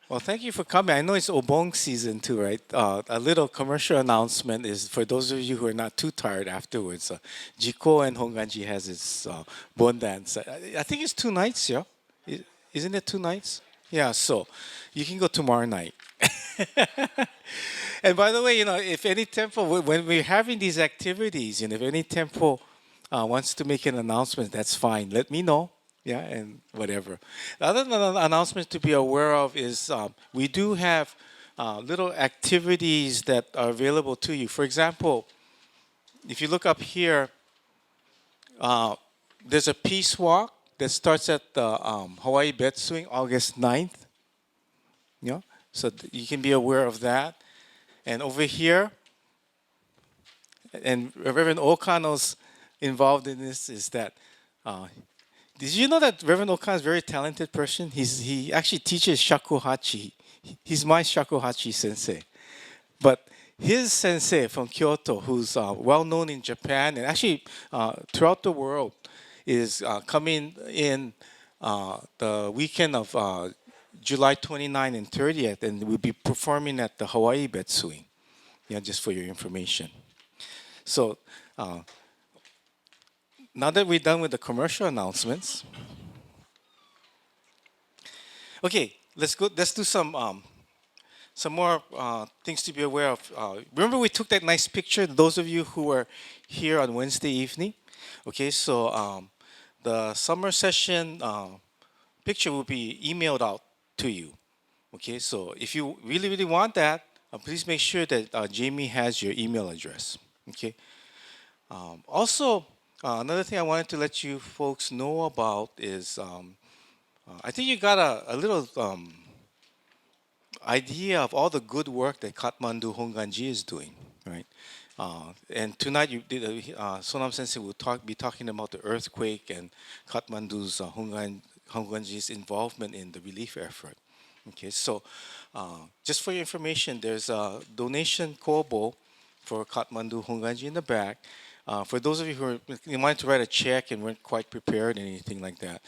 Well, thank you for coming. I know it's Obong season too, right? A little commercial announcement is for those of you who are not too tired afterwards. Jiko and Honganji has its bon dance. I think it's 2 nights, yeah? I- Isn't it 2 nights? Yeah, so you can go tomorrow night. And by the way, if any temple, when we're having these activities, if any temple wants to make an announcement, that's fine. Let me know. Yeah, and whatever. The other announcement to be aware of is we do have little activities that are available to you. For example, if you look up here, uh, there's a peace walk that starts at the Hawaii Bed Swing August 9th. So you can be aware of that. And over here, and Reverend Okano's involved in this is that uh, did you know that Reverend Okano is a very talented person? He actually teaches shakuhachi. He's my shakuhachi sensei. But his sensei from Kyoto, who's well known in Japan and actually throughout the world, is coming in the weekend of July 29 and 30th, and will be performing at the Hawaii Bed Swing. Yeah, just for your information. So uh, now that we're done with the commercial announcements, okay, let's go. Let's do some more things to be aware of. Remember, we took that nice picture. Those of you who were here on Wednesday evening, okay. So the summer session picture will be emailed out to you. Okay, so if you really want that, please make sure that Jamie has your email address. Okay. Also, another thing I wanted to let you folks know about is I think you got a little idea of all the good work that Kathmandu Honganji is doing, right? And tonight, Sonam Sensei will be talking about the earthquake and Kathmandu's Honganji's involvement in the relief effort. Okay, so just for your information, there's a donation kobo for Kathmandu Honganji in the back. For those of you who you wanted to write a check and weren't quite prepared and anything like that,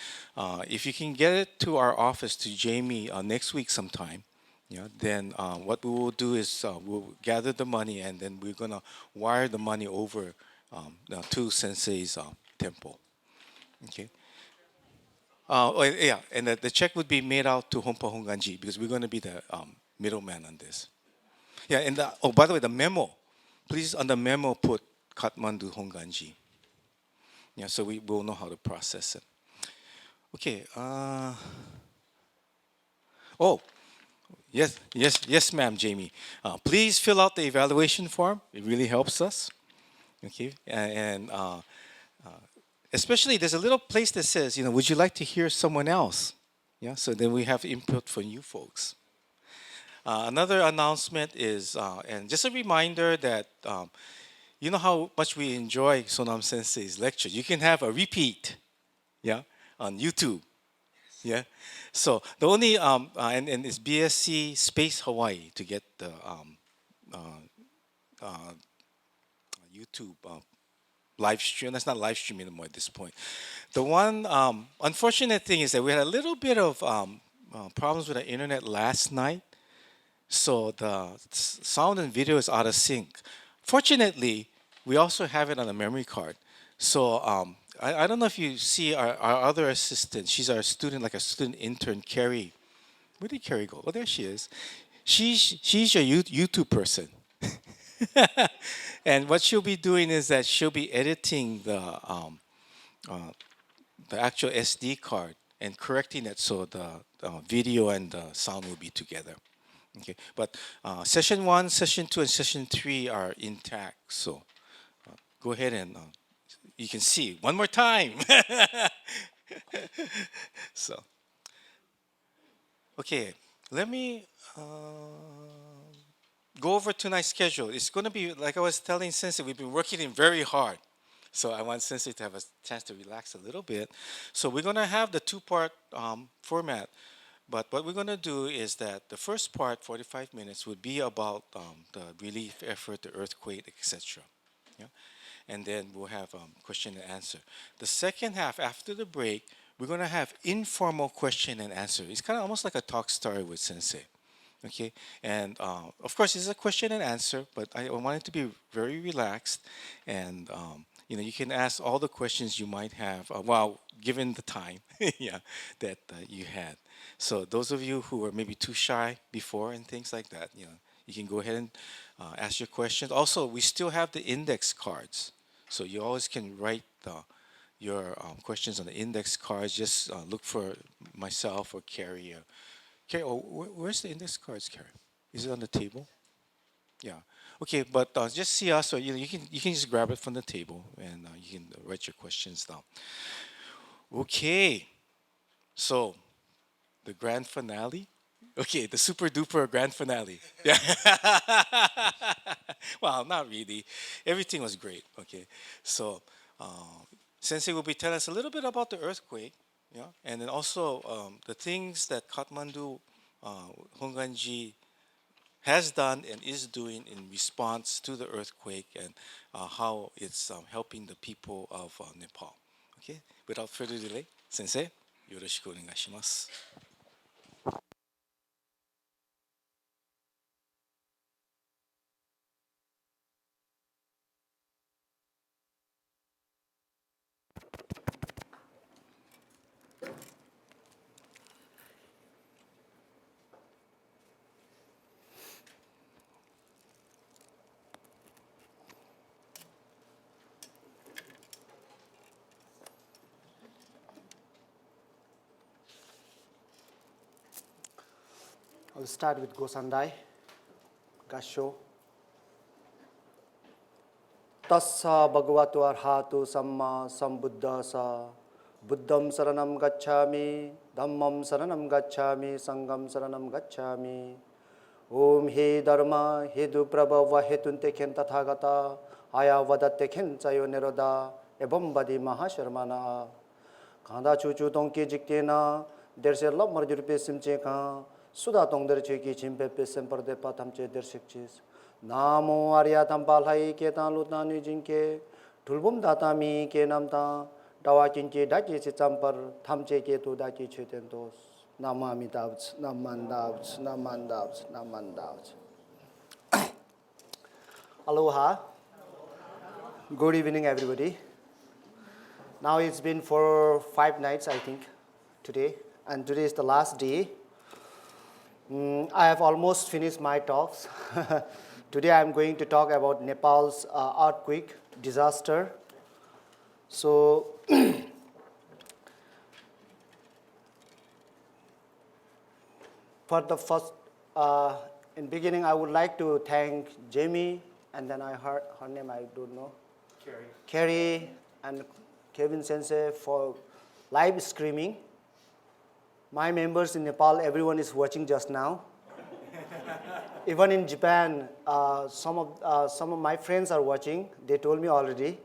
if you can get it to our office to Jamie next week sometime, yeah, then what we will do is we'll gather the money and then we're gonna wire the money over to Sensei's temple. Okay. Oh, yeah, and the check would be made out to Hompa Honganji because we're going to be the middleman on this. Yeah, and oh, by the way, the memo, please on the memo put Kathmandu Honganji. Yeah, so we will know how to process it. Okay. Oh, yes, ma'am, Jamie. Please fill out the evaluation form. It really helps us. Okay, and especially there's a little place that says, would you like to hear someone else? Yeah, so then we have input from you folks. Another announcement is, and just a reminder that you know how much we enjoy Sonam Sensei's lecture. You can have a repeat, yeah, on YouTube. Yeah. So the only and it's BSC Space Hawaii to get the uh, uh, YouTube live stream. That's not live stream anymore at this point. The one unfortunate thing is that we had a little bit of problems with the internet last night, so the sound and video is out of sync. Fortunately, we also have it on a memory card. So I don't know if you see our other assistant. She's our student, like a student intern, Carrie. Where did Carrie go? Oh, there she is. She's your YouTube person. And what she'll be doing is that she'll be editing the actual SD card and correcting it so the video and the sound will be together. Okay, but session one, session two, and session three are intact. So go ahead and you can see one more time. So okay, let me go over tonight's schedule. It's going to be like I was telling Sensei, we've been working in very hard. So I want Sensei to have a chance to relax a little bit. So we're going to have the two-part format. But what we're going to do is that the first part, 45 minutes, would be about the relief effort, the earthquake, etc. Yeah? And then we'll have question and answer. The second half, after the break, we're going to have informal question and answer. It's kind of almost like a talk story with Sensei. Okay, and of course, it's a question and answer, but I want it to be very relaxed, and you can ask all the questions you might have while given the time, yeah, that you had. So those of you who were maybe too shy before and things like that, you can go ahead and ask your questions. Also, we still have the index cards, so you always can write your questions on the index cards. Just look for myself or Carrie. Carrie, oh, where's the index cards, Carrie? Is it on the table? Yeah. Okay, but just see us, or you can just grab it from the table and you can write your questions down. Okay, so the grand finale. Okay, the super duper grand finale. Yeah. Well, not really. Everything was great. Okay, so Sensei will be telling us a little bit about the earthquake. Yeah, and then also the things that Kathmandu Honganji has done and is doing in response to the earthquake and how it's helping the people of Nepal. Okay, without further delay, Sensei, yoroshiku onegaishimasu. I'll start with Gosandai, Gasho. Tassa Bhagavato Arhatu Samma Sambuddhasa Buddham Saranam Gacchami Dhammam Saranam Gacchami Sangam Saranam Gacchami Om He Dharma Hedu Prabhava Hetunte Ken Tathagata Aya Vadate Ken Chayo Neroda Ebom Badi Mahasharmana Kanda Chuchu Donki Jiktena There's a lot more Simche Ka Suda Tongder Cheki Chimpe Semper de Patamche Dershikchis Namo Arya Tampalhai Ketan Lutani Jinke Tulbum Datami Ke Namta Dawakinke Daki Champar Tamche Ke to Daki Chetentos Namami Davs, Naman Davs, Naman Davs, Naman Davs. Aloha. Good evening, everybody. Now it's been for 5 nights, I think, today, and today is the last day. I have almost finished my talks. Today I'm going to talk about Nepal's earthquake disaster. So, for the first, in beginning, I would like to thank Jamie, and then I heard her name, I don't know. Carrie and Kevin Sensei for live streaming. My members in Nepal, everyone is watching just now. Even in Japan, some of my friends are watching. They told me already.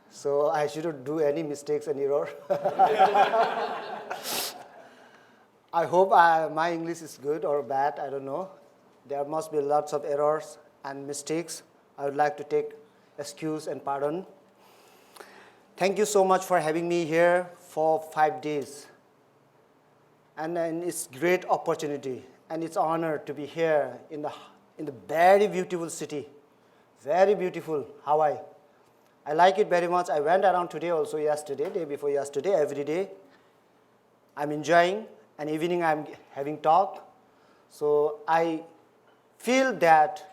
So I shouldn't do any mistakes and error. I hope my English is good or bad, I don't know. There must be lots of errors and mistakes. I would like to take excuse and pardon. Thank you so much for having me here for 5 days. And it's great opportunity and it's honor to be here in the very beautiful city, very beautiful Hawaii. I like it very much. I went around today also, yesterday, day before yesterday, every day. I'm enjoying, and evening I'm having talk. So I feel that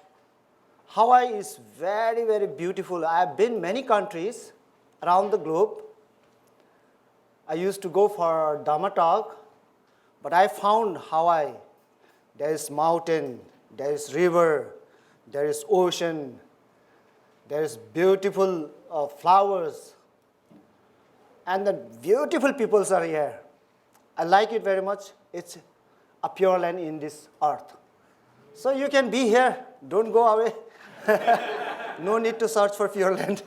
Hawaii is very, very beautiful. I've been many countries around the globe. I used to go for Dhamma talk, but I found Hawaii. There is mountain, there is river, there is ocean, there is beautiful flowers, and the beautiful peoples are here. I like it very much. It's a pure land in this earth. So you can be here. Don't go away. No need to search for pure land.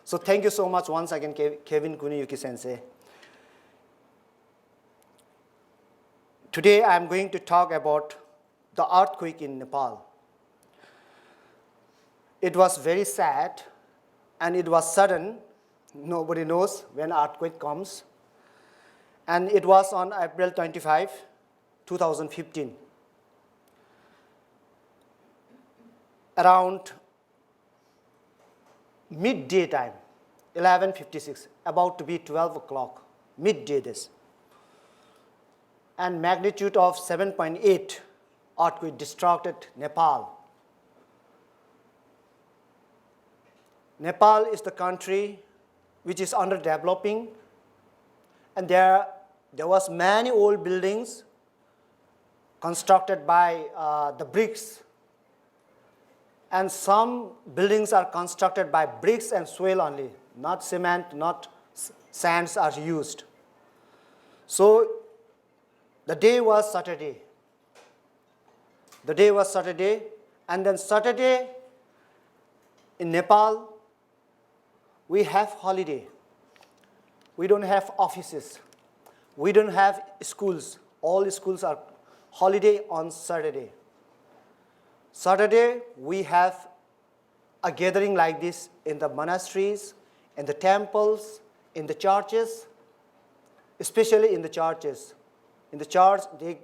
So thank you so much once again, Kevin Kuniyuki Sensei. Today I'm going to talk about the earthquake in Nepal. It was very sad and it was sudden Nobody knows when earthquake comes. And it was on April 25, 2015. Around midday time, 11:56, about to be 12 o'clock, midday this. And magnitude of 7.8 earthquake destructed Nepal. Nepal is the country which is underdeveloping, and there was many old buildings constructed by the bricks, and some buildings are constructed by bricks and soil only, not cement, not sands are used. So the day was Saturday. The day was Saturday, and then Saturday in Nepal, we have holiday. We don't have offices. We don't have schools. All schools are holiday on Saturday. Saturday, we have a gathering like this in the monasteries, in the temples, in the churches, especially in the churches. In the church, they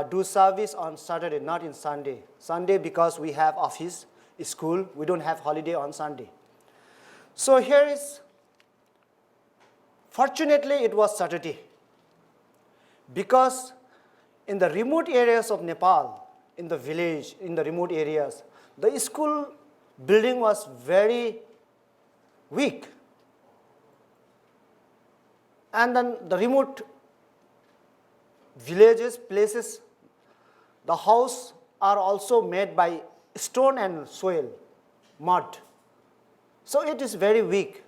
do service on Saturday, not in Sunday. Sunday, because we have office, school, we don't have holiday on Sunday. So here is, fortunately, it was Saturday, because in the remote areas of Nepal, in the village, in the remote areas, the school building was very weak. And then the remote villages, places, the house are also made by stone and soil, mud. So it is very weak.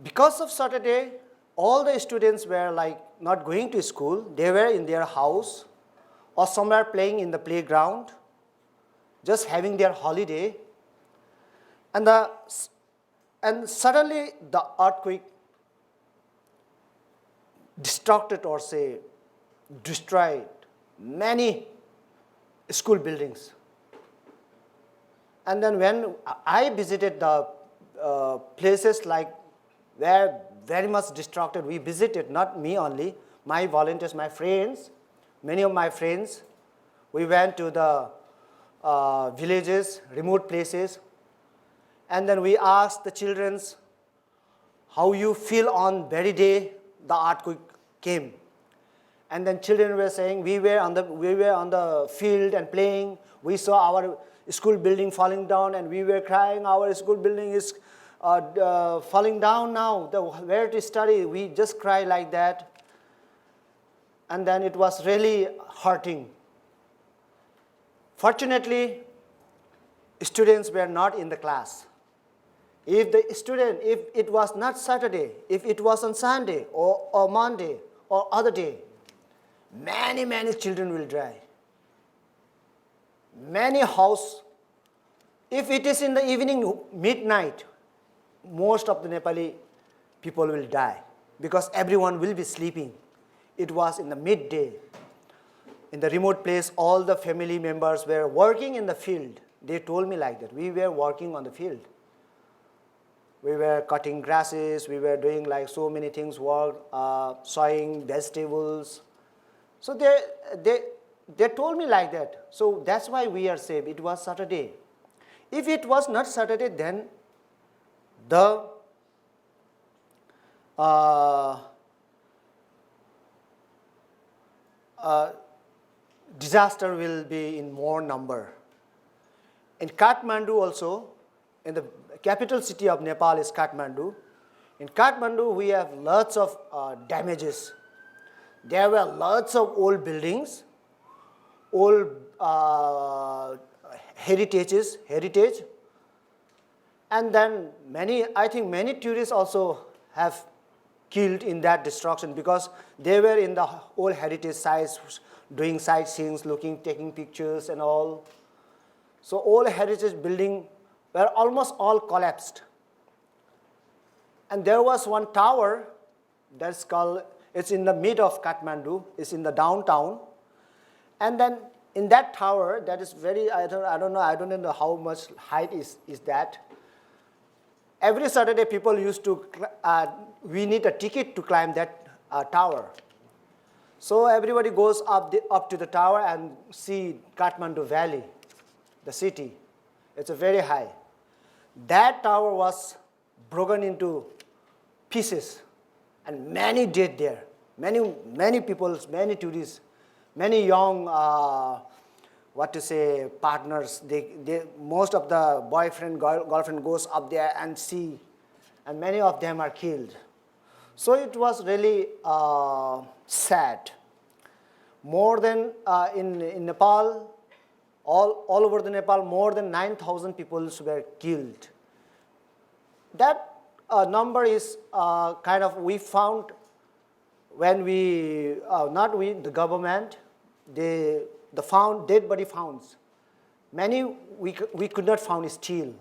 Because of Saturday, all the students were like not going to school. They were in their house or somewhere playing in the playground, just having their holiday. And suddenly the earthquake destructed, or say destroyed, many school buildings. And then when I visited the places like where very much destructed, we visited, not me only, my volunteers, my friends, many of my friends, we went to the villages, remote places, and then we asked the children how you feel on very day the earthquake came. And then children were saying, we were on the field and playing, we saw our school building falling down and we were crying, our school building is falling down now, where to study, we just cry like that. And then it was really hurting. Fortunately, students were not in the class. If it was not Saturday, if it was on Sunday or Monday or other day, many children will die. Many house, if it is in the evening, midnight, most of the Nepali people will die because everyone will be sleeping. It was in the midday. In the remote place, all the family members were working in the field. They told me like that. We were working on the field. We were cutting grasses. We were doing like so many things, work, sowing vegetables. So they told me like that. So that's why we are safe. It was Saturday. If it was not Saturday, then the disaster will be in more number. In Kathmandu also, in the capital city of Nepal is Kathmandu. In Kathmandu, we have lots of damages. There were lots of old buildings, old heritage. And then I think many tourists also have killed in that destruction because they were in the old heritage sites doing sightseeing, looking, taking pictures and all. So old heritage building were almost all collapsed. And there was one tower that's called, it's in the mid of Kathmandu, it's in the downtown. And then in that tower, that is very, I don't know how much height is that. every Saturday people used to, we need a ticket to climb that tower. So everybody goes up to the tower and see Kathmandu Valley, the city. It's a very high. That tower was broken into pieces, and many dead there. Many people, many tourists, many young, partners. Most of the boyfriend, girlfriend goes up there and see, and many of them are killed. So it was really sad. More than in Nepal, all over the Nepal, more than 9,000 people were killed. That number is we found when we, not we, the government, the dead body founds. Many we could not find still.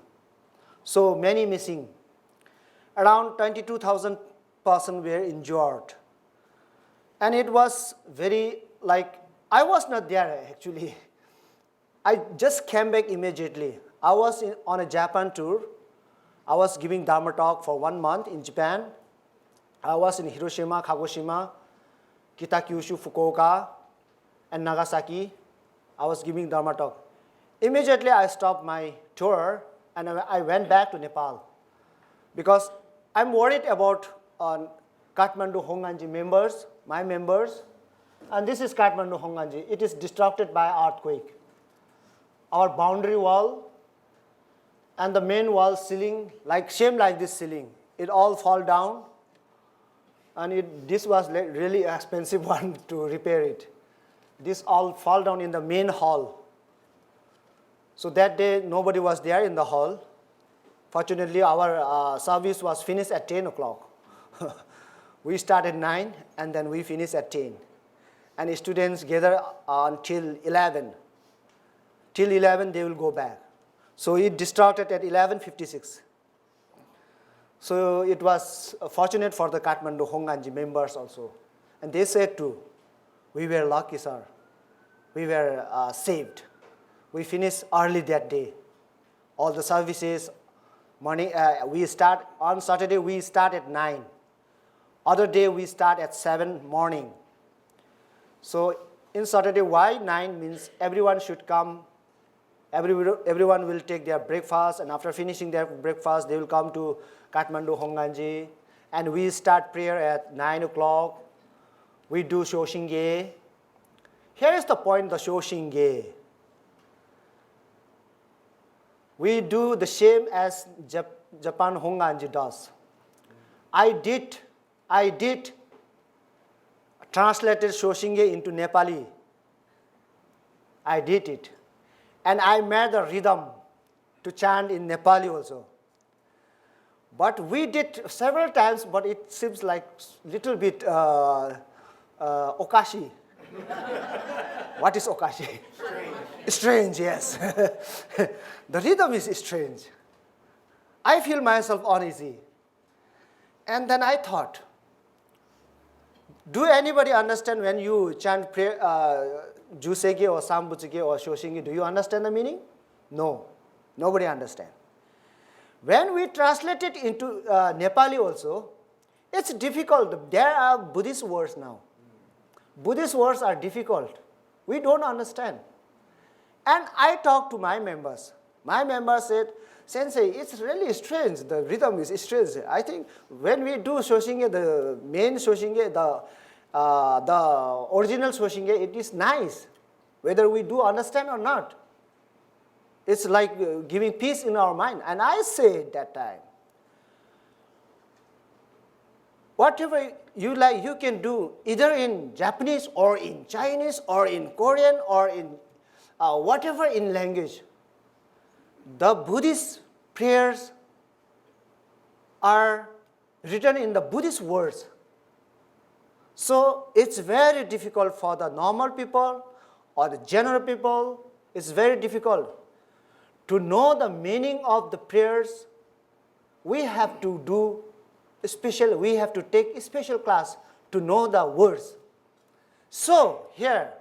So many missing. Around 22,000 persons were injured. And it was very, I was not there actually. I just came back immediately. I was on a Japan tour. I was giving Dharma talk for 1 month in Japan. I was in Hiroshima, Kagoshima, Kitakyushu, Fukuoka, and Nagasaki. I was giving Dharma talk. Immediately I stopped my tour and I went back to Nepal because I'm worried about Kathmandu Honganji members, my members. And this is Kathmandu Honganji. It is disrupted by earthquake. Our boundary wall and the main wall ceiling, same like this ceiling, it all fall down. And this was really expensive one to repair it. This all fall down in the main hall. So that day, nobody was there in the hall. Fortunately, our service was finished at 10 o'clock. We started 9, and then we finished at 10. And students gather until 11. Till 11, they will go back. So it started at 11:56. So it was fortunate for the Kathmandu Honganji members also. And they said too, we were lucky, sir. We were saved. We finished early that day. All the services, morning, on Saturday we start at 9. Other day we start at 7 morning. So in Saturday, why 9 means everyone should come. Everyone will take their breakfast, and after finishing their breakfast, they will come to Kathmandu Honganji, and we start prayer at 9 o'clock. We do Shoshinge. Here is the point, the Shoshinge. We do the same as Japan Honganji does. I did translated Shoshinge into Nepali. I did it. And I made the rhythm to chant in Nepali also. But we did several times, but it seems like little bit okashi. What is okashi? Strange, yes. The rhythm is strange. I feel myself uneasy. And then I thought, do anybody understand when you chant prayer, Jusege or Sambuchige or Shoshinge, do you understand the meaning? No, nobody understands. When we translate it into Nepali also, it's difficult. There are Buddhist words now. Buddhist words are difficult. We don't understand. And I talked to my members. My members said, Sensei, it's really strange. The rhythm is strange. I think when we do Shoshinge, the main Shoshinge, the original Shoshinge, it is nice, whether we do understand or not. It's like giving peace in our mind. And I said that time, whatever you like, you can do either in Japanese or in Chinese or in Korean or in whatever in language. The Buddhist prayers are written in the Buddhist words. So it's very difficult for the normal people or the general people. It's very difficult to know the meaning of the prayers. We have to do we have to take a special class to know the words. So here,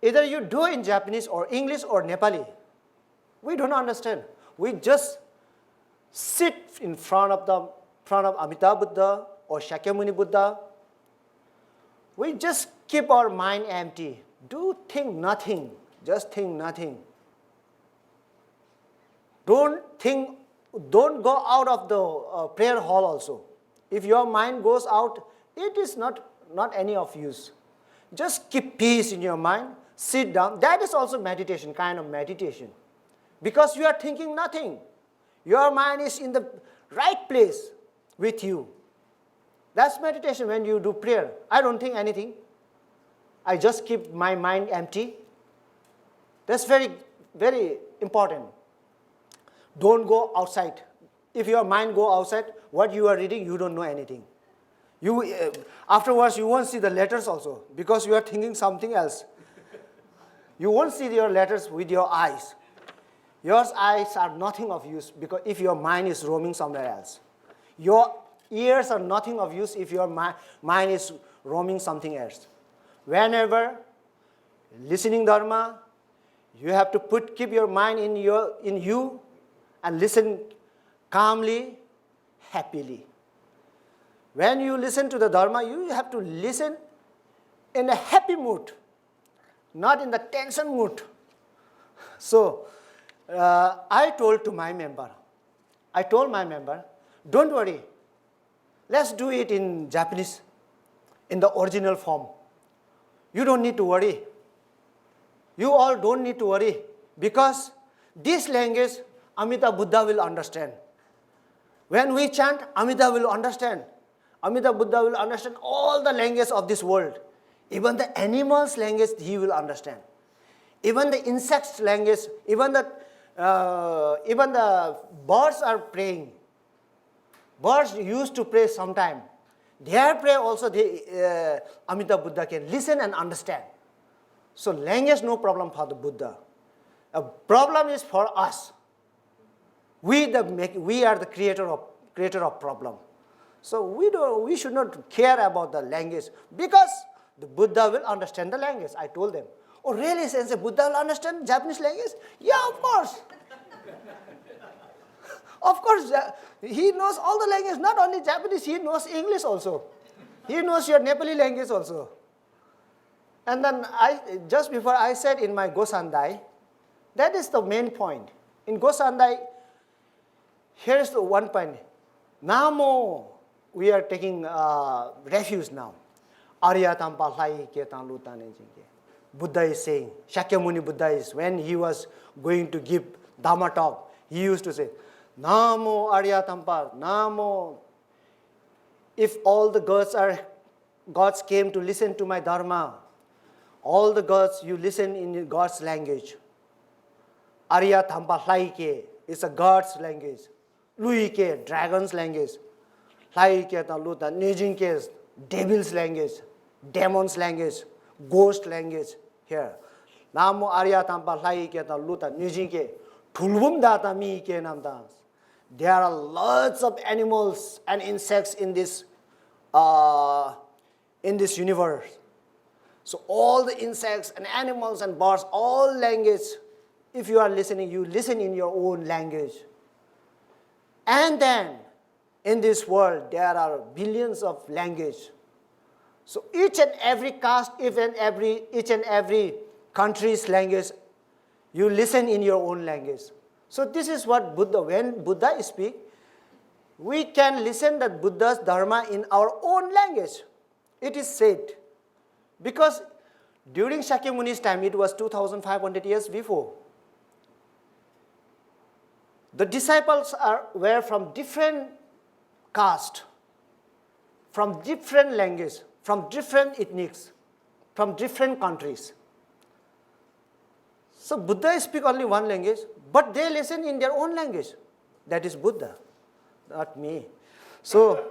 either you do in Japanese or English or Nepali, we don't understand. We just sit in front of Amitabha Buddha or Shakyamuni Buddha. We just keep our mind empty. Do think nothing. Just think nothing. Don't go out of the prayer hall also. If your mind goes out, it is not any of use. Just keep peace in your mind. Sit down. That is also meditation, kind of meditation. Because you are thinking nothing. Your mind is in the right place with you. That's meditation when you do prayer. I don't think anything. I just keep my mind empty. That's very, very important. Don't go outside. If your mind go outside, what you are reading, you don't know anything. Afterwards, you won't see the letters also because you are thinking something else. You won't see your letters with your eyes. Your eyes are nothing of use because if your mind is roaming somewhere else. Your ears are nothing of use if your mind is roaming something else. Whenever listening Dharma, you have to keep your mind in you and listen calmly, happily. When you listen to the Dharma, you have to listen in a happy mood, not in the tension mood. So, I told my member, don't worry, let's do it in Japanese, in the original form. You don't need to worry. You all don't need to worry because this language, Amitabha Buddha will understand. When we chant, Amitabha will understand. Amitabha Buddha will understand all the language of this world. Even the animals' language, he will understand. Even the insects' language, even the birds are praying. Birds used to pray sometime. Their prayer also, Amitabha Buddha can listen and understand. So language, no problem for the Buddha. A problem is for us. We are the creator of problem. So we should not care about the language because the Buddha will understand the language. I told them. Oh, really, Sensei? Buddha will understand Japanese language? Yeah, of course. Of course, he knows all the language, not only Japanese, he knows English also. He knows your Nepali language also. And then just before I said in my Gosandai, that is the main point. In Gosandai, here is the one point. Namo, we are taking refuge now. Arya Tampa Lai Ketan Lutane Jinke. Buddha is saying, Shakyamuni Buddha is, when he was going to give Dhamma talk, he used to say, Namo Arya Tampa, Namo. If all the gods came to listen to my Dharma, all the gods, you listen in God's language. Arya Tampa Laike is a God's language. Luike, dragon's language. Laike Taluta, Nejinke is devil's language, demon's language, ghost language here. Namo Arya Tampa Laike Taluta, Nejinke, Tulvum Data Mi Ke Namdans. There are lots of animals and insects in this universe. So all the insects and animals and birds, all language, if you are listening, you listen in your own language. And then, in this world, there are billions of languages. So each and every caste, each and every country's language, you listen in your own language. So this is what when Buddha speaks, we can listen to Buddha's Dharma in our own language. It is said. Because during Shakyamuni's time, it was 2,500 years before. The disciples were from different caste, from different language, from different ethnics, from different countries. So Buddha speaks only one language, but they listen in their own language. That is Buddha, not me. So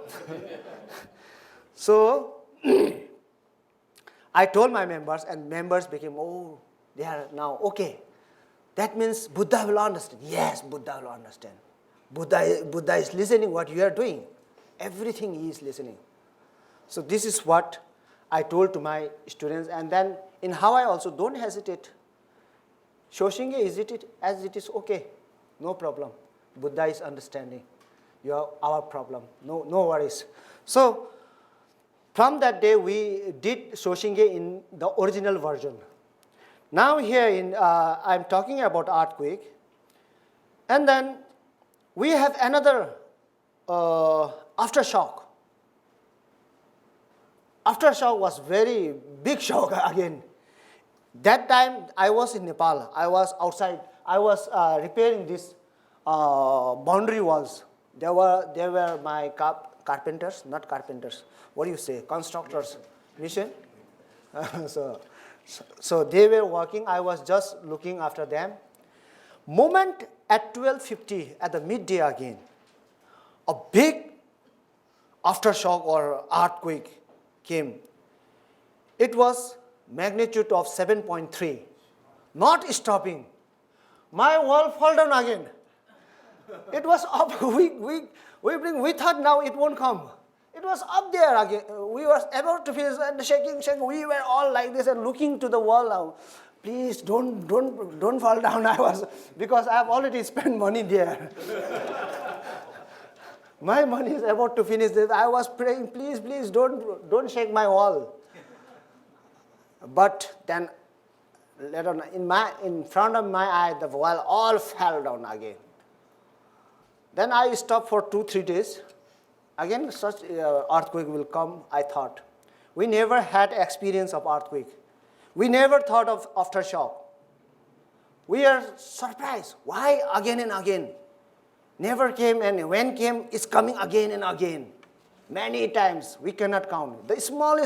I told my members, and members became, oh, they are now okay. That means Buddha will understand. Yes, Buddha will understand. Buddha is listening what you are doing. Everything he is listening. So this is what I told to my students. And then in Hawaii also, don't hesitate. Shoshinge, as it is okay. No problem. Buddha is understanding. our problem. No worries. So from that day, we did Soshinge in the original version. Now here I'm talking about earthquake. And then we have another aftershock. Aftershock was very big shock again. That time I was in Nepal. I was outside. I was repairing these boundary walls. There were my carpenters, not carpenters. What do you say? Constructors, mission. So they were working. I was just looking after them. Moment at 12:50 at the midday again, a big aftershock or earthquake came. It was magnitude of 7.3, not stopping. My wall fall down again. It was up. We thought now it won't come. It was up there again. We were about to finish and shaking. We were all like this and looking to the wall now. Please don't fall down. Because I have already spent money there. My money is about to finish this. I was praying, please don't shake my wall. But then later on, in front of my eye, the wall all fell down again. Then I stopped for 2-3 days. Again, such earthquake will come, I thought. We never had experience of earthquake. We never thought of aftershock. We are surprised. Why again and again? Never came, and when came, it's coming again and again. Many times, we cannot count. The small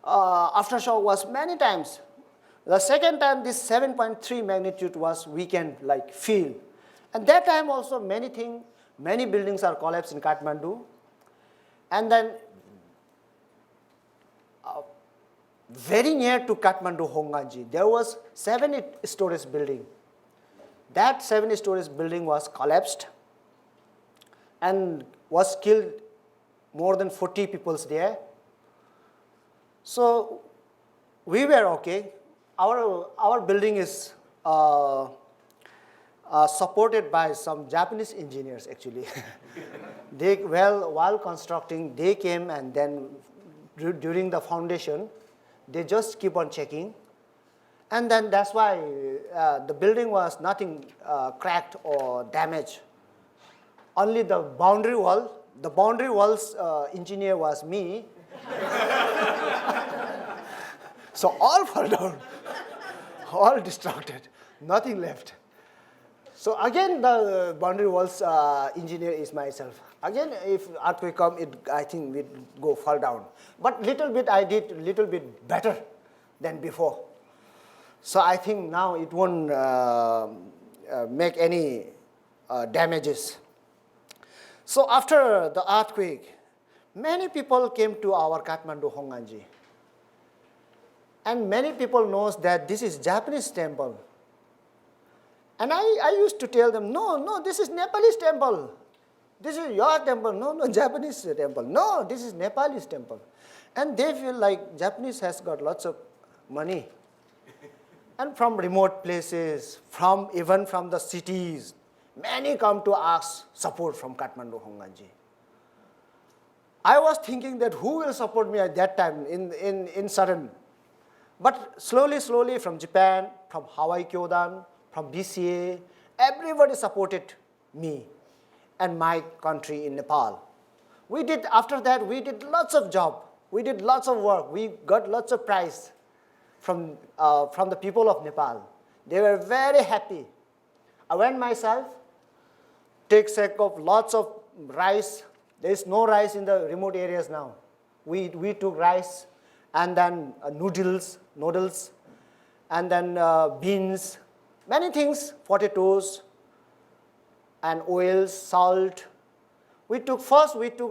aftershock was many times. The second time, this 7.3 magnitude was weakened, like feel. And that time also, many buildings are collapsed in Kathmandu. And then, very near to Kathmandu Honganji, there was 7-story building. That 7-story building was collapsed and was killed more than 40 people there. So we were okay. Our building is supported by some Japanese engineers actually. While constructing, they came and then during the foundation, they just keep on checking. And then that's why the building was nothing cracked or damaged. Only the boundary wall. The boundary wall's engineer was me. So all fell down, all distracted, nothing left. So again, the boundary walls engineer is myself. Again, if earthquake come, I think it go fall down. But I did little bit better than before. So I think now it won't make any damages. So after the earthquake, many people came to our Kathmandu Honganji. And many people knows that this is Japanese temple. And I used to tell them, no, this is Nepalese temple. This is your temple. No, Japanese temple. No, this is Nepalese temple. And they feel like Japanese has got lots of money. And from remote places, even from the cities, many come to ask support from Kathmandu Honganji. I was thinking that who will support me at that time in sudden. But slowly from Japan, from Hawaii Kyodan, from BCA, everybody supported me and my country in Nepal. After that, we did lots of job. We did lots of work. We got lots of prize from the people of Nepal. They were very happy. I went myself, take sack of lots of rice. There is no rice in the remote areas now. We took rice and then noodles, and then beans, many things, potatoes, and oils, salt. We took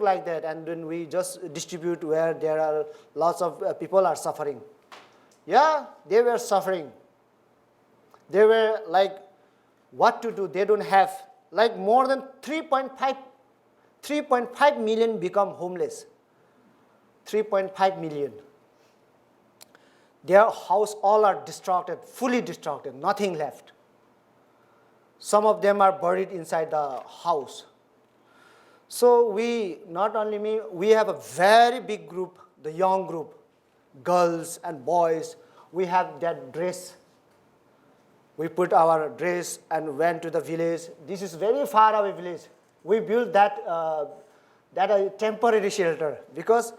like that, and then we just distribute where there are lots of people are suffering. Yeah, they were suffering. They were like, what to do? They don't have, like more than 3.5 million become homeless. 3.5 million. Their house all are destructed, fully destructed, nothing left. Some of them are buried inside the house. So we, not only me, we have a very big group, the young group, girls and boys. We have that dress. We put our dress and went to the village. This is very far away village. We built that temporary shelter because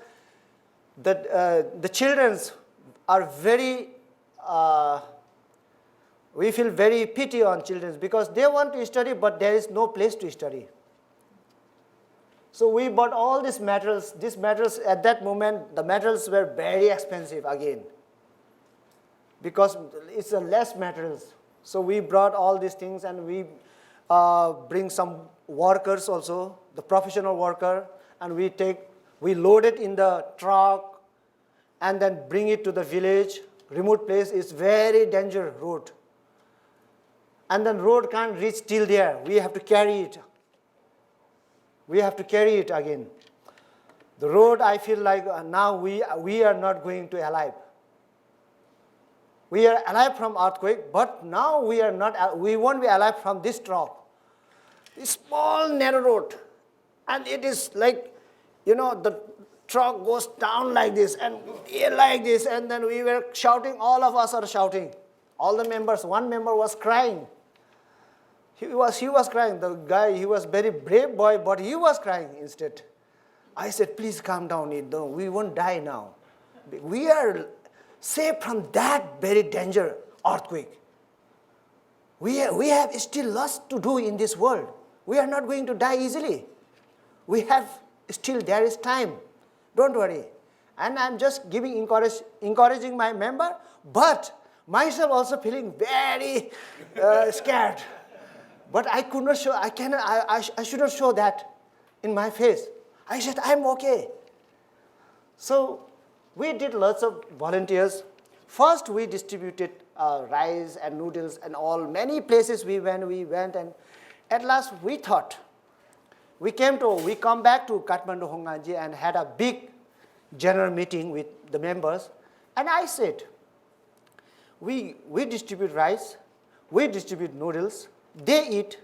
the children are very, we feel very pity on children because they want to study but there is no place to study. So we bought all these materials. These materials at that moment, the materials were very expensive again because it's a less materials. So we brought all these things and we bring some workers also, the professional worker, and we load it in the truck and then bring it to the village. Remote place is very dangerous road. And then road can't reach till there. We have to carry it. We have to carry it again. The road, I feel like now we are not going to alive. We are alive from earthquake, but now we won't be alive from this drop. This small narrow road, and it is like, the truck goes down like this and like this, and then we were shouting, all of us are shouting. All the members, one member was crying. He was crying. The guy, he was very brave boy, but he was crying instead. I said, please calm down. We won't die now. We are safe from that very danger earthquake. We have still lots to do in this world. We are not going to die easily. We have still, there is time. Don't worry. And I'm just encouraging my member, but myself also feeling very scared. But I could not show, I should not show that in my face. I said, I'm okay. So we did lots of volunteers. First, we distributed rice and noodles and all. Many places we went, and at last we thought, we come back to Kathmandu Hongwanji and had a big general meeting with the members. And I said, we distribute rice, we distribute noodles, they eat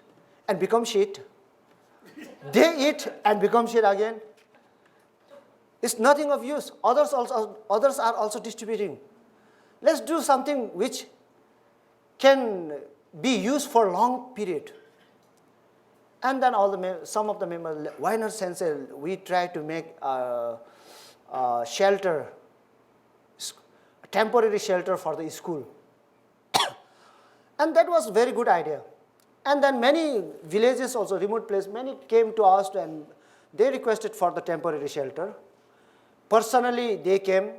and become shit. They eat and become shit again. It's nothing of use. Others are also distributing. Let's do something which can be used for a long period. And then some of the members, why not Sensei, we try to make a shelter, a temporary shelter for the school. And that was a very good idea. And then many villages also, remote places, many came to us and they requested for the temporary shelter. Personally, they came.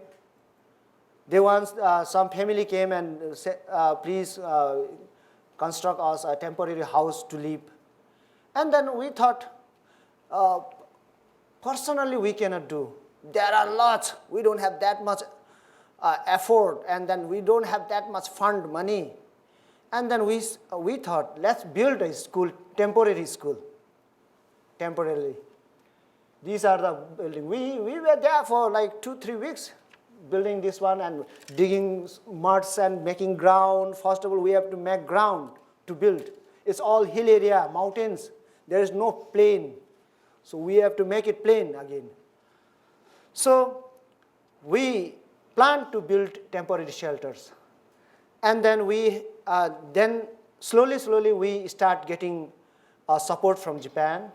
Some family came and said, please construct us a temporary house to live. And then we thought, personally we cannot do. There are lots. We don't have that much effort, and then we don't have that much fund money. And then we thought, let's build a school, temporary school, temporarily. These are the buildings. We were there for like 2-3 weeks, building this one and digging muds and making ground. First of all, we have to make ground to build. It's all hill area, mountains. There is no plain. So we have to make it plain again. So we planned to build temporary shelters. And then slowly we start getting support from Japan.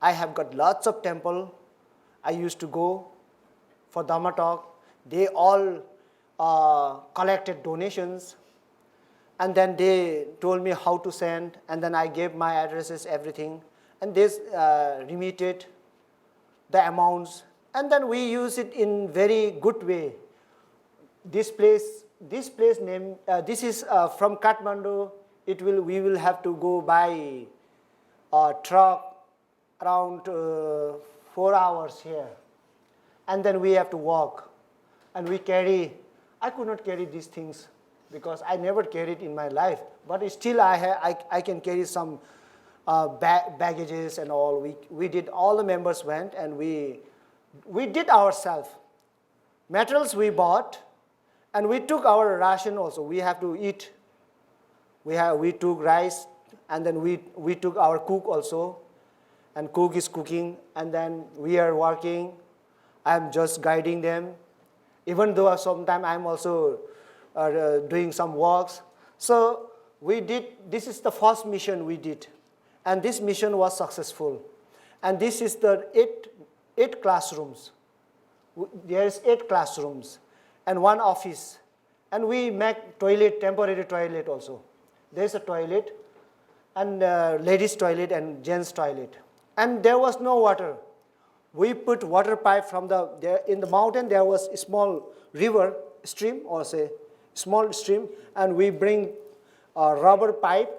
I have got lots of temple. I used to go for Dhamma talk. They all collected donations. And then they told me how to send. And then I gave my addresses, everything. And they remitted the amounts. And then we use it in very good way. This name, this is from Kathmandu. We will have to go by truck around 4 hours here. And then we have to walk. And we I could not carry these things because I never carried in my life. But still I can carry some baggages and all. We did, all the members went and we did ourselves. Materials we bought. And we took our ration also. We have to eat. We took rice, and then we took our cook also. and cook is cooking, and then we are working. I'm just guiding them, even though sometimes I'm also doing some works. So we did, this is the first mission we did, and this mission was successful. And this is the eight classrooms. There is 8 classrooms and 1 office. And we make toilet, temporary toilet also. There is a toilet, and ladies' toilet and gents' toilet. And there was no water. We put water pipe from in the mountain. There was a small river, stream, or say small stream, and we bring a rubber pipe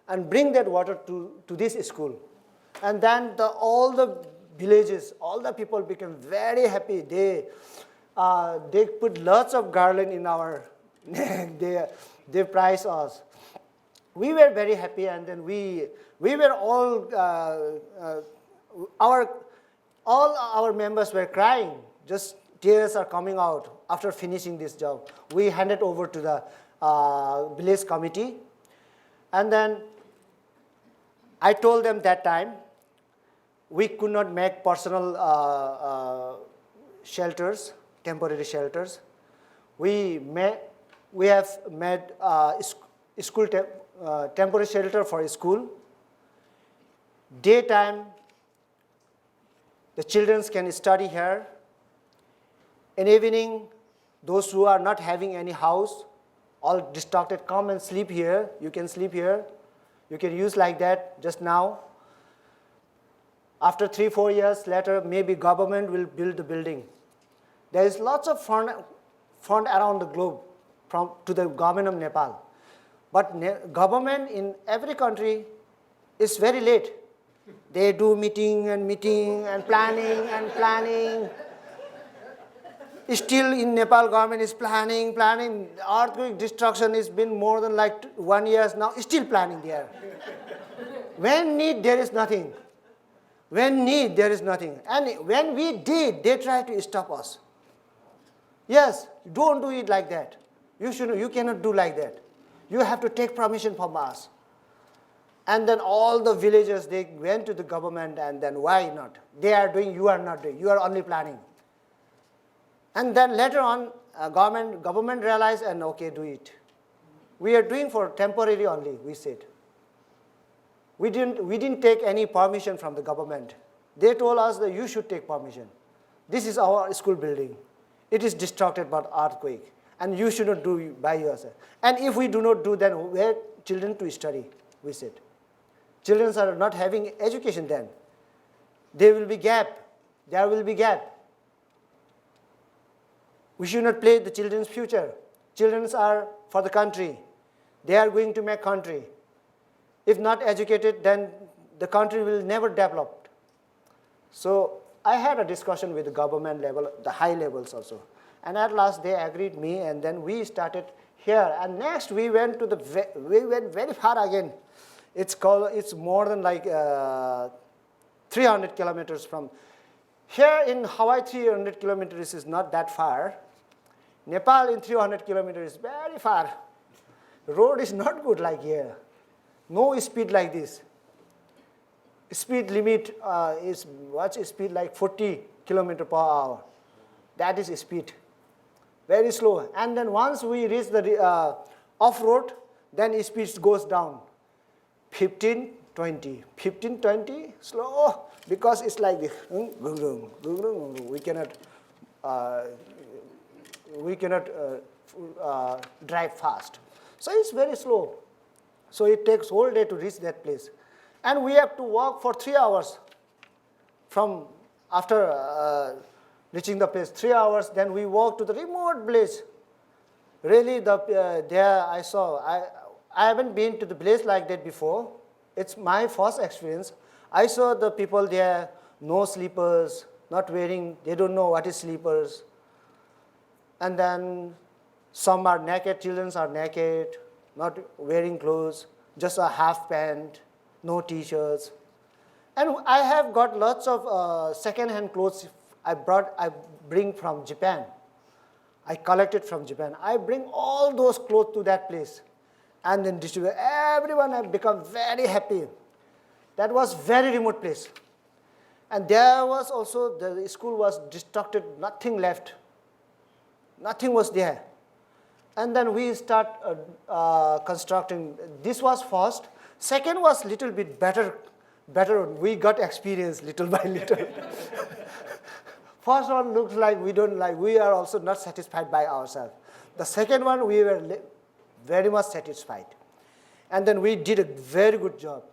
and bring that water to this school. And then all the villages, all the people became very happy. They put lots of garland in our neck. They praise us. We were very happy, and then we were all our members were crying. Just tears are coming out after finishing this job. We handed over to the village committee, and then I told them that time we could not make personal shelters, temporary shelters. We have made school temporary shelter for a school. Daytime, the children can study here. In evening, those who are not having any house, all distracted, come and sleep here. You can sleep here. You can use like that just now. After 3-4 years later, maybe government will build the building. There is lots of fund around the globe to the government of Nepal. But government in every country is very late. They do meeting and planning. Still in Nepal, government is planning. Earthquake destruction has been more than like 1 year now, still planning there. When need, there is nothing. When need, there is nothing. And when we did, they tried to stop us. Yes, don't do it like that. You cannot do like that. You have to take permission from us. And then all the villagers, they went to the government, and then why not? They are doing, you are not doing. You are only planning. And then later on, government realized, and okay, do it. We are doing for temporary only, we said. We didn't take any permission from the government. They told us that you should take permission. This is our school building. It is destructed by earthquake, and you should not do it by yourself. And if we do not do, then where children to study, we said. Children are not having education then. There will be gap. There will be gap. We should not play the children's future. Children are for the country. They are going to make country. If not educated, then the country will never develop. So I had a discussion with the government level, the high levels also. And at last they agreed me, and then we started here. And next we went very far again. It's more than like 300 kilometers from here. In Hawaii, 300 kilometers is not that far. Nepal in 300 kilometers is very far. Road is not good like here. No speed like this. Speed limit is speed like 40 kilometer per hour. That is speed. Very slow. And then once we reach the off-road, then speed goes down. 15, 20. 15, 20, slow, because it's like this. We cannot drive fast. So it's very slow. So it takes whole day to reach that place. And we have to walk for 3 hours from after reaching the place. 3 hours, then we walk to the remote place. Really, there I saw, I haven't been to the place like that before. It's my first experience. I saw the people there, no sleepers, not wearing, they don't know what is sleepers. And then some are naked, children are naked, not wearing clothes, just a half pant, no t-shirts. And I have got lots of second-hand clothes I bring from Japan. I collected from Japan. I bring all those clothes to that place and then distribute. Everyone have become very happy. That was very remote place. And there was also, the school was destructed, nothing left. Nothing was there. And then we start constructing. This was first. Second was little bit better. We got experience little by little. First one looks like we are also not satisfied by ourselves. The second one, we were very much satisfied. And then we did a very good job.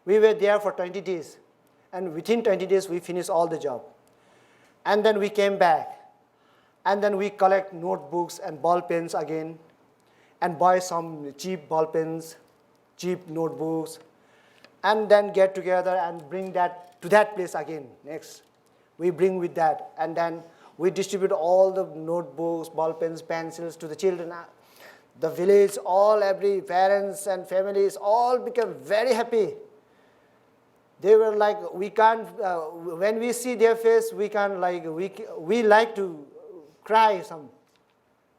We were there for 20 days. And within 20 days, we finished all the job. And then we came back. And then we collect notebooks and ball pens again, and buy some cheap ball pens, cheap notebooks, and then get together and bring that to that place again. Next, we bring with that, and then we distribute all the notebooks, ball pens, pencils to the children. The village, every parents and families all became very happy. They were like, we can't, when we see their face, we can't we like to cry some.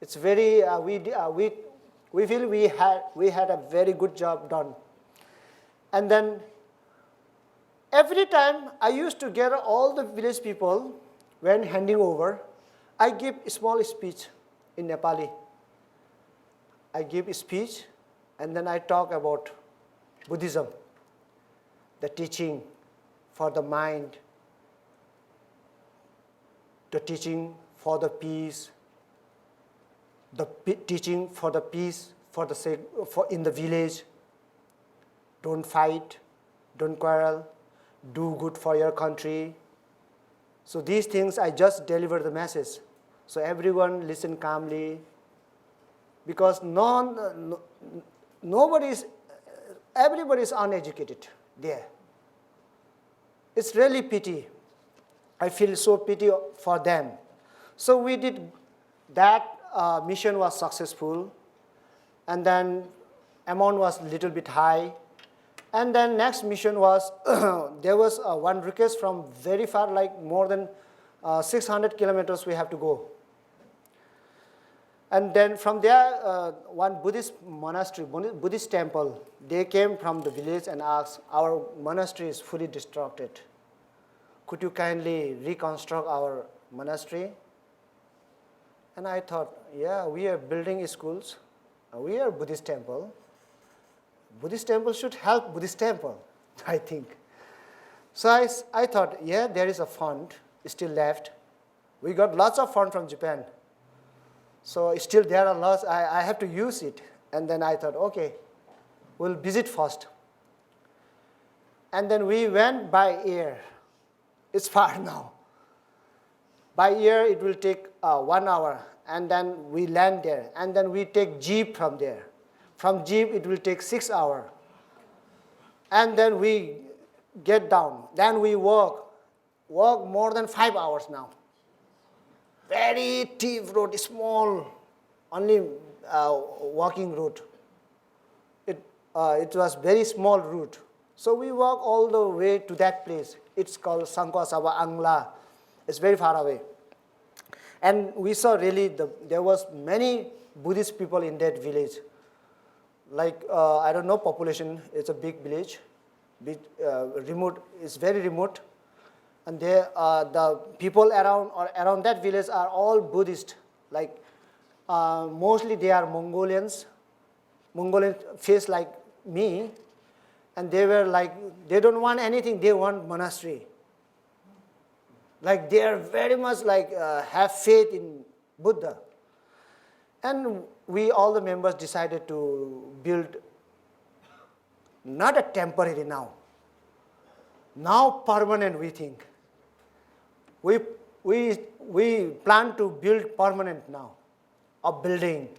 It's very, we feel we had a very good job done. And then every time I used to gather all the village people when handing over, I give a small speech in Nepali. I give a speech and then I talk about Buddhism, the teaching for the mind, the teaching for the peace, teaching for the peace, for the sake, in the village. Don't fight, don't quarrel, do good for your country. So these things, I just deliver the message. So everyone listen calmly, because everybody is uneducated there. It's really pity. I feel so pity for them. So we did that. Mission was successful, and then amount was little bit high. And then next mission was, there was one request from very far, like more than 600 kilometers we have to go. And then from there, one Buddhist monastery, Buddhist temple, they came from the village and asked, our monastery is fully destructed. Could you kindly reconstruct our monastery? And I thought, yeah, we are building schools. We are Buddhist temple. Buddhist temple should help Buddhist temple, I think. So I thought, yeah, there is a fund still left. We got lots of fund from Japan. So still there are lots, I have to use it. And then I thought, okay, we'll visit first. And then we went by air. It's far now. By air, it will take 1 hour, and then we land there. And then we take jeep from there. From jeep, it will take 6 hours. And then we get down. Then we walk more than 5 hours now. Very steep road, small, only walking route. It was very small route. So we walk all the way to that place. It's called Sangkosaba Angla. It's very far away. And we saw really, there was many Buddhist people in that village. Like, I don't know population, it's a big village, remote, it's very remote. And there, the people around that village are all Buddhist. Like, mostly they are Mongolians. Mongolian face like me. And they were like, they don't want anything, they want monastery. Like they are very much like have faith in Buddha. And we, all the members, decided to build not a temporary now permanent, we think. We plan to build permanent now, a building.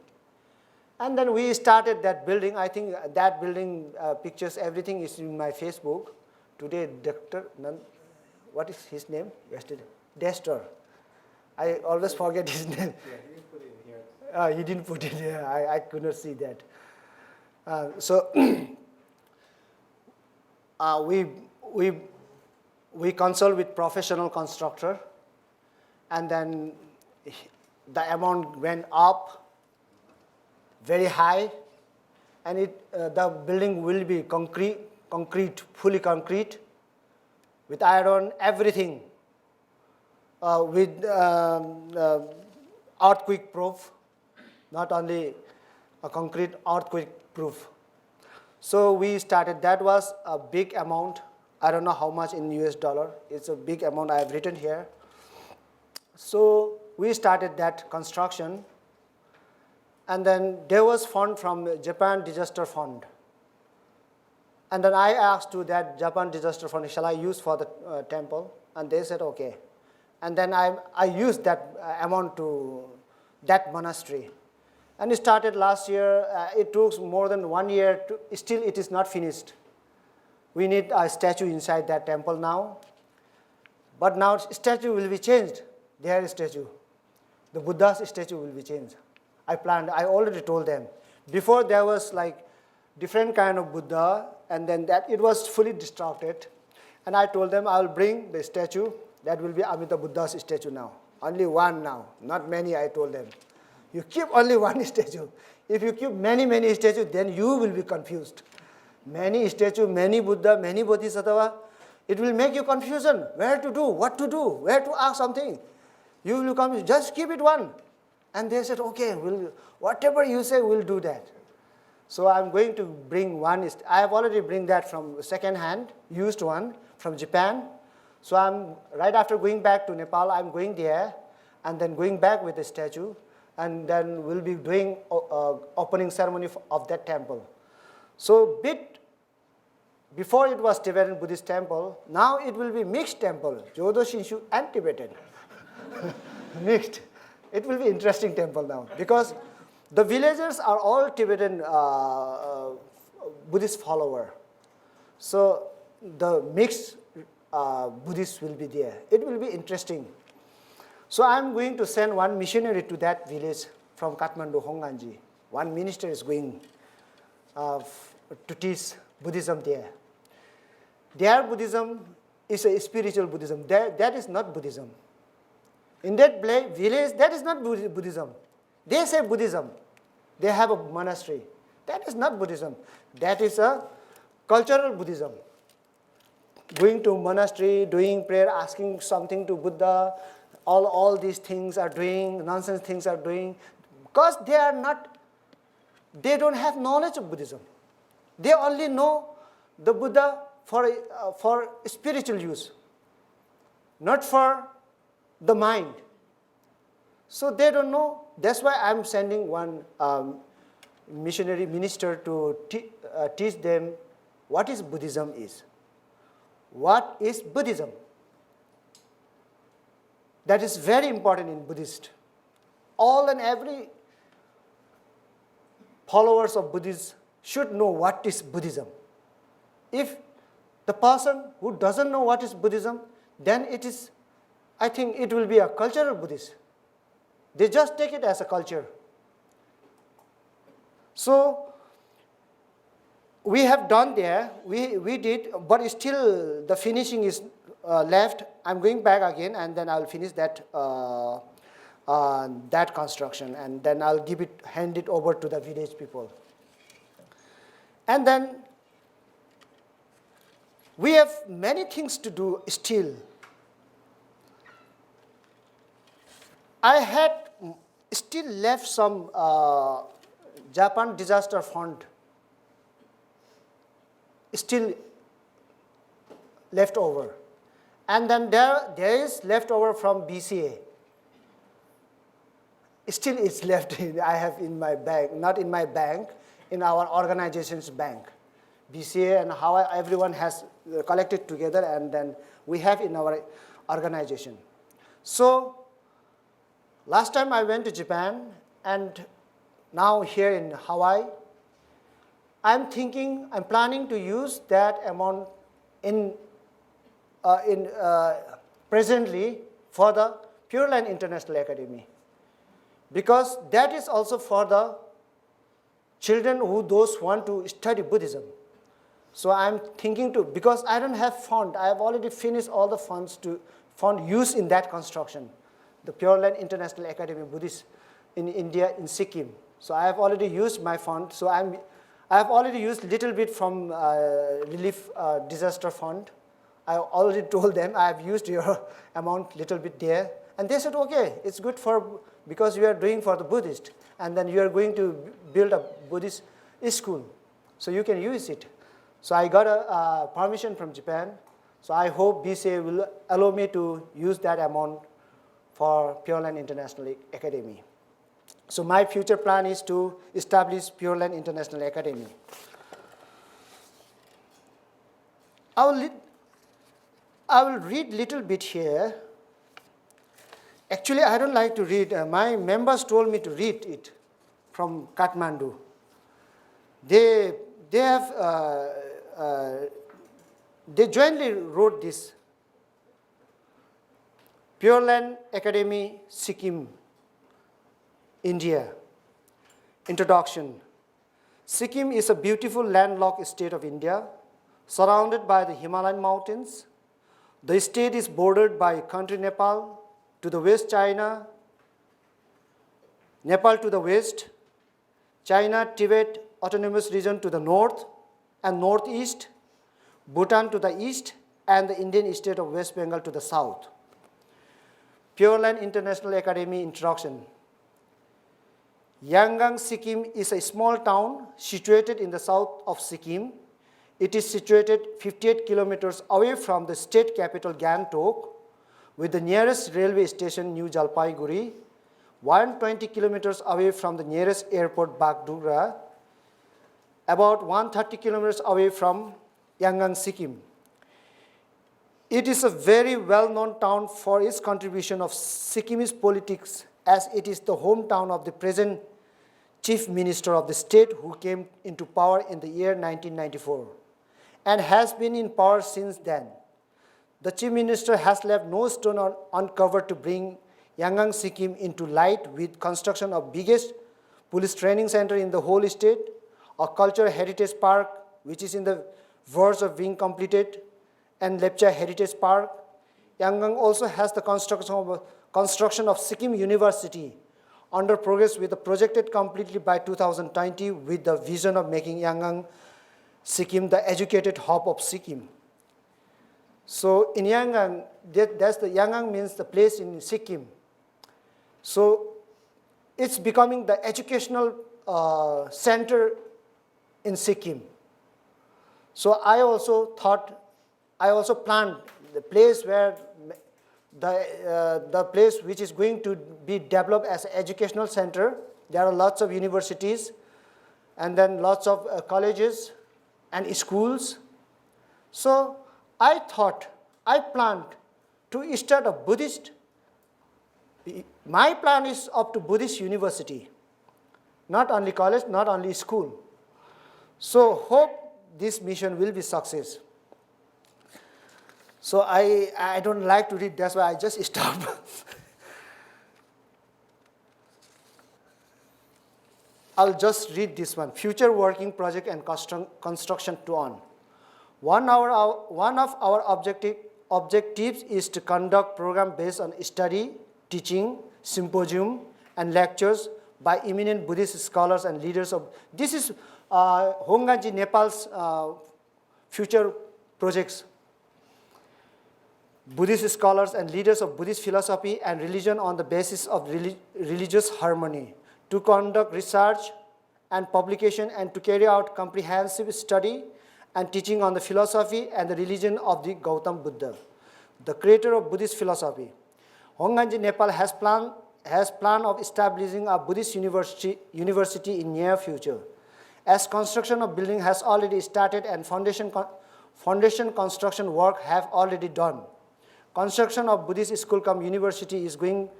And then we started that building. I think that building pictures, everything is in my Facebook. Today, Dr. What is his name? Yesterday, Dester. I always forget his name. Yeah, he didn't put it in here. He didn't put it here. I could not see that. So we consult with professional constructor, and then the amount went up very high, and the building will be concrete, fully concrete, with iron, everything, with earthquake proof, not only a concrete earthquake proof. So we started, that was a big amount. I don't know how much in US dollar. It's a big amount I have written here. So we started that construction. And then there was fund from Japan Disaster Fund. And then I asked to that Japan Disaster Fund, shall I use for the temple? And they said, okay. And then I used that amount to that monastery. And it started last year. It took more than 1 year. Still, it is not finished. We need a statue inside that temple now. But now statue will be changed. Their statue. The Buddha's statue will be changed. I already told them. Before there was like different kind of Buddha, and then that it was fully distorted. And I told them I will bring the statue. That will be Amitabha Buddha's statue now. Only one now, not many, I told them. You keep only one statue. If you keep many, many statues, then you will be confused. Many statues, many Buddha, many Bodhisattva, it will make you confusion. Where to do, what to do, where to ask something. You will come, just keep it one. And they said, okay, whatever you say, we'll do that. So I'm going to bring one. I have already bring that from second hand, used one from Japan. So I'm right after going back to Nepal, I'm going there and then going back with the statue, and then we'll be doing opening ceremony of that temple. So before it was Tibetan Buddhist temple, now it will be mixed temple, Jodo Shinshu and Tibetan. Mixed. It will be interesting temple now because the villagers are all Tibetan Buddhist follower. So the mixed Buddhists will be there. It will be interesting. So I'm going to send one missionary to that village from Kathmandu, Honganji. One minister is going to teach Buddhism there. Their Buddhism is a spiritual Buddhism. That is not Buddhism. In that village, that is not Buddhism. They say Buddhism. They have a monastery. That is not Buddhism. That is a cultural Buddhism. Going to monastery, doing prayer, asking something to Buddha, all these things are doing, nonsense things are doing, because they don't have knowledge of Buddhism. They only know the Buddha for spiritual use, not for the mind. So they don't know. That's why I'm sending one missionary minister to teach them what is Buddhism is. What is Buddhism? That is very important in Buddhist. All and every followers of Buddhism should know what is Buddhism. If the person who doesn't know what is Buddhism, then I think it will be a cultural Buddhist. They just take it as a culture. So we have done there, we did, but still the finishing is left. I'm going back again, and then I'll finish that that construction, and then I'll hand it over to the village people. And then we have many things to do still. I had still left some Japan Disaster Fund still left over. And then there is leftover from BCA. Still it's left, I have in my bank, not in my bank, in our organization's bank. BCA and how everyone has collected together, and then we have in our organization. So last time I went to Japan, and now here in Hawaii, I'm planning to use that amount presently for the Pure Land International Academy, because that is also for the children those want to study Buddhism. So I'm thinking because I don't have fund, I have already finished all the funds used in that construction, the Pure Land International Academy Buddhist in India, in Sikkim. So I have already used my fund. So I have already used little bit from Relief Disaster Fund. I already told them I have used your amount little bit there. And they said, okay, it's good for, because you are doing for the Buddhist. And then you are going to build a Buddhist school. So you can use it. So I got a permission from Japan. So I hope BCA will allow me to use that amount for Pure Land International Academy. So my future plan is to establish Pure Land International Academy. I will read little bit here. Actually, I don't like to read. My members told me to read it from Kathmandu. They jointly wrote this. Pure Land Academy, Sikkim, India. Introduction. Sikkim is a beautiful landlocked state of India, surrounded by the Himalayan mountains. The state is bordered by country Nepal, to the west China, Nepal to the west, China, Tibet Autonomous Region to the north and northeast, Bhutan to the east, and the Indian state of West Bengal to the south. Pure Land International Academy Introduction. Yangon, Sikkim is a small town situated in the south of Sikkim. It is situated 58 kilometers away from the state capital Gangtok, with the nearest railway station New Jalpaiguri, 120 kilometers away from the nearest airport Bagdogra, about 130 kilometers away from Yangon, Sikkim. It is a very well-known town for its contribution of Sikkimese politics, as it is the hometown of the present Chief Minister of the state, who came into power in the year 1994 and has been in power since then. The Chief Minister has left no stone uncovered to bring Yangon, Sikkim into light, with construction of biggest police training center in the whole state, a cultural heritage park which is in the verge of being completed, and Lepcha Heritage Park. Yangon also has the construction of Sikkim University under progress, with the projected completely by 2020, with the vision of making Yangon, Sikkim the educated hub of Sikkim. So in Yangon, that's the Yangon means the place in Sikkim. So it's becoming the educational center in Sikkim. So I also planned the place where the place which is going to be developed as an educational center. There are lots of universities and then lots of colleges and schools. So I planned to start a Buddhist. My plan is up to Buddhist university, not only college, not only school. So hope this mission will be success. So I don't like to read, that's why I just stop. I'll just read this one. Future working project and construction plan. One of our objectives is to conduct program based on study, teaching, symposium, and lectures by eminent Buddhist scholars and leaders of. This is Honganji Nepal's future projects. Buddhist scholars and leaders of Buddhist philosophy and religion on the basis of religious harmony, to conduct research and publication, and to carry out comprehensive study and teaching on the philosophy and the religion of the Gautam Buddha, the creator of Buddhist philosophy. Honganji Nepal has plan of establishing a Buddhist university in near future. As construction of building has already started and foundation construction work have already done. Construction of Buddhist school cum university is going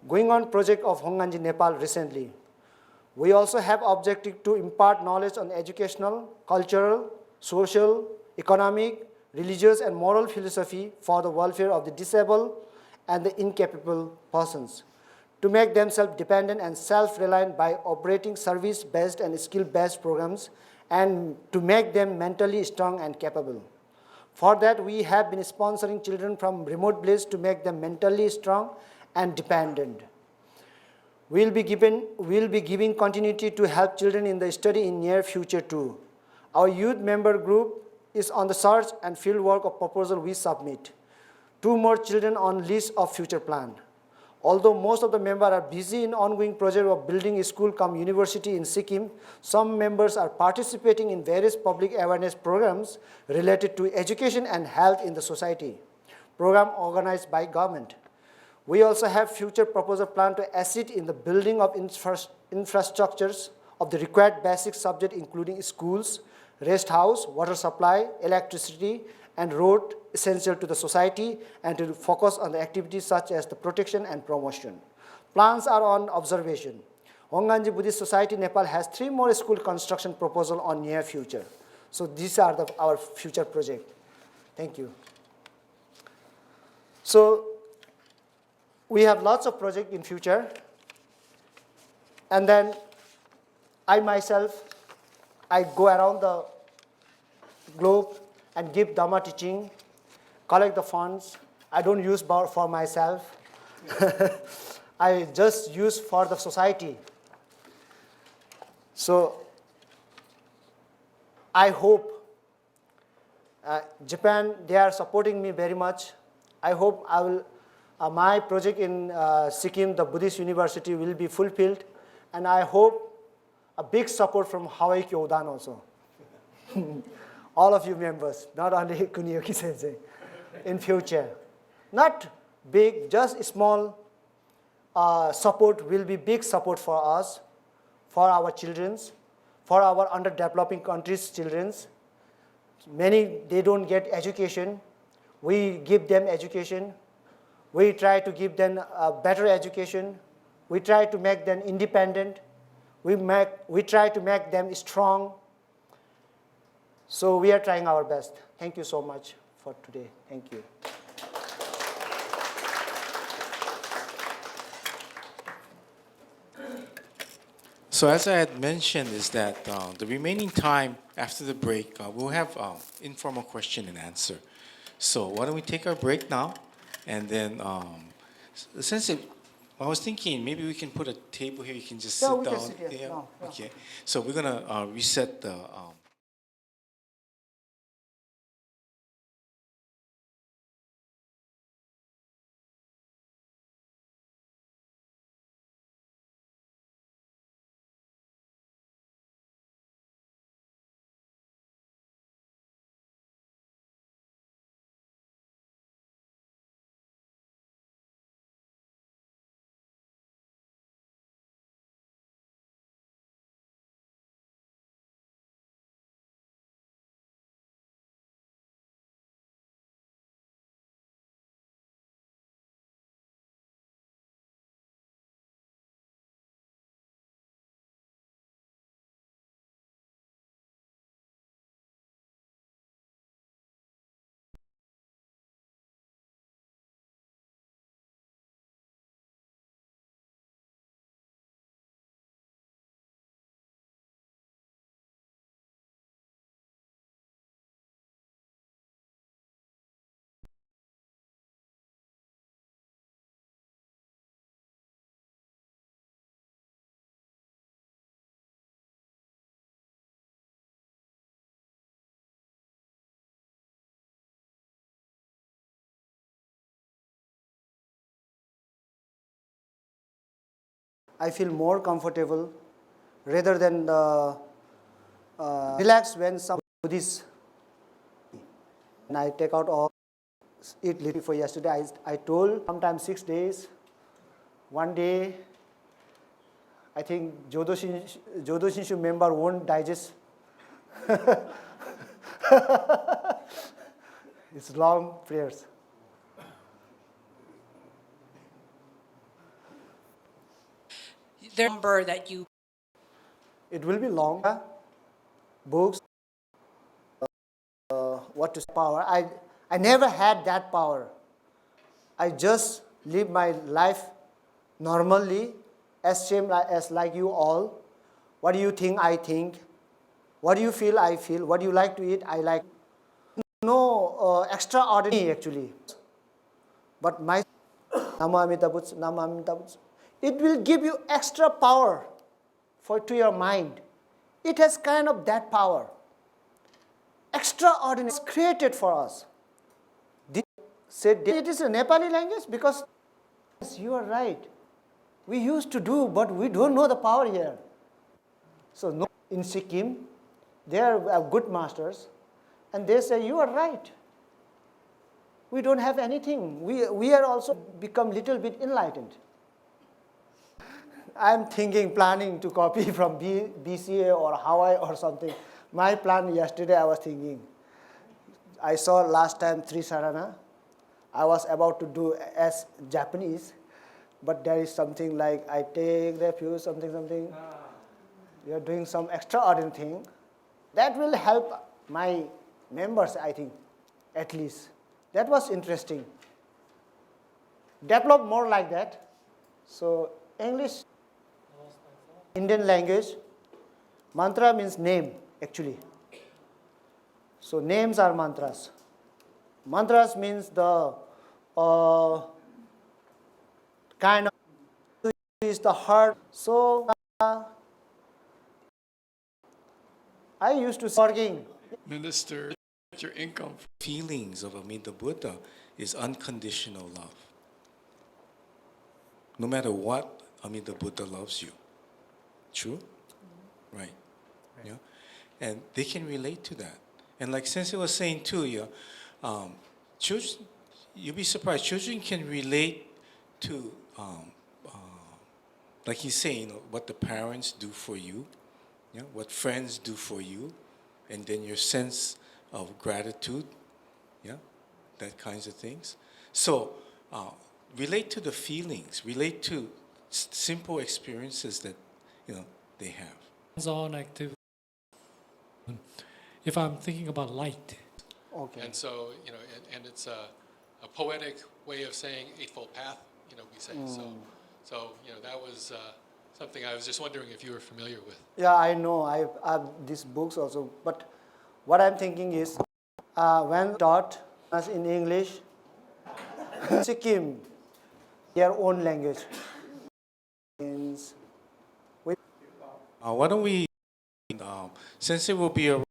on project of Honganji Nepal recently. We also have objective to impart knowledge on educational, cultural, social, economic, religious, and moral philosophy for the welfare of the disabled and the incapable persons, to make them self-dependent and self-reliant by operating service-based and skill-based programs, and to make them mentally strong and capable. For that, we have been sponsoring children from remote villages to make them mentally strong and dependent. We'll be giving continuity to help children in the study in near future too. Our youth member group is on the search and fieldwork of proposal we submit. 2 more children on list of future plan. Although most of the members are busy in ongoing project of building a school cum university in Sikkim, some members are participating in various public awareness programs related to education and health in the society, program organized by government. We also have future proposal plan to assist in the building of infrastructures of the required basic subject including schools, rest house, water supply, electricity, and road essential to the society, and to focus on the activities such as the protection and promotion. Plans are on observation. Honganji Buddhist Society Nepal has 3 more school construction proposals on near future. So these are our future project. Thank you. So we have lots of projects in future. And then I myself, I go around the globe and give Dhamma teaching, collect the funds. I don't use for myself. I just use for the society. So I hope Japan, they are supporting me very much. I hope I will, my project in Sikkim, the Buddhist University, will be fulfilled. And I hope a big support from Hawaii Kyodan also. All of you members, not only Kunioki Sensei, in future. Not big, just small support will be big support for us, for our children, for our underdeveloping countries' children. Many, they don't get education. We give them education. We try to give them a better education. We try to make them independent. We try to make them strong. So we are trying our best. Thank you so much for today. Thank you. So as I had mentioned is that the remaining time after the break, we'll have informal question and answer. So why don't we take our break now? And then since I was thinking maybe we can put a table here, you can just sit we down. can sit here. Yeah. No. Okay. So we're going to reset the I feel more comfortable rather than relax when some Buddhists. And I take out all, eat little for yesterday. I told sometimes 6 days, 1 day. I think Jodo Shinshu member won't digest. It's long prayers. The number that you It will be long. Books, what to power. I never had that power. I just live my life normally, as same as like you all. What do you think? I think. What do you feel? I feel. What do you like to eat? I like. No extraordinary actually. But my Namo Amida Butsu, Namo Amida Butsu, it will give you extra power to your mind. It has kind of that power. extraordinary created for us. Said it is a Nepali language because yes, you are right. We used to do, but we don't know the power here. So no, in Sikkim, they are good masters, and they say you are right. We don't have anything. We are also become little bit enlightened. I am thinking, planning to copy from BCA or Hawaii or something. My plan yesterday, I was thinking. I saw last time Trisarana. I was about to do as Japanese, but there is something like I take the fuse, something. We are doing some extraordinary thing. That will help my members, I think, at least. That was interesting. Develop more like that. So English, Indian language, mantra means name, actually. So names are mantras. Mantras means the kind of is the heart. So I used to working. Minister, your income. Feelings of Amida Buddha is unconditional love. No matter what, Amida Buddha loves you. True? Right. Yeah. And they can relate to that. And like Sensei was saying too, children, you'll be surprised, children can relate to, like he's saying, what the parents do for you, what friends do for you, and then your sense of gratitude, that kinds of things. So relate to the feelings, relate to simple experiences that they have. Hands-on activity. If I'm thinking about light, Okay. And so, and it's a poetic way of saying Eightfold Path, we say. So, that was something I was just wondering if you were familiar with. Yeah, I know. I have these books also. But what I'm thinking is, when taught us in English, Sikkim, their own language. Why don't we, Sensei will be around.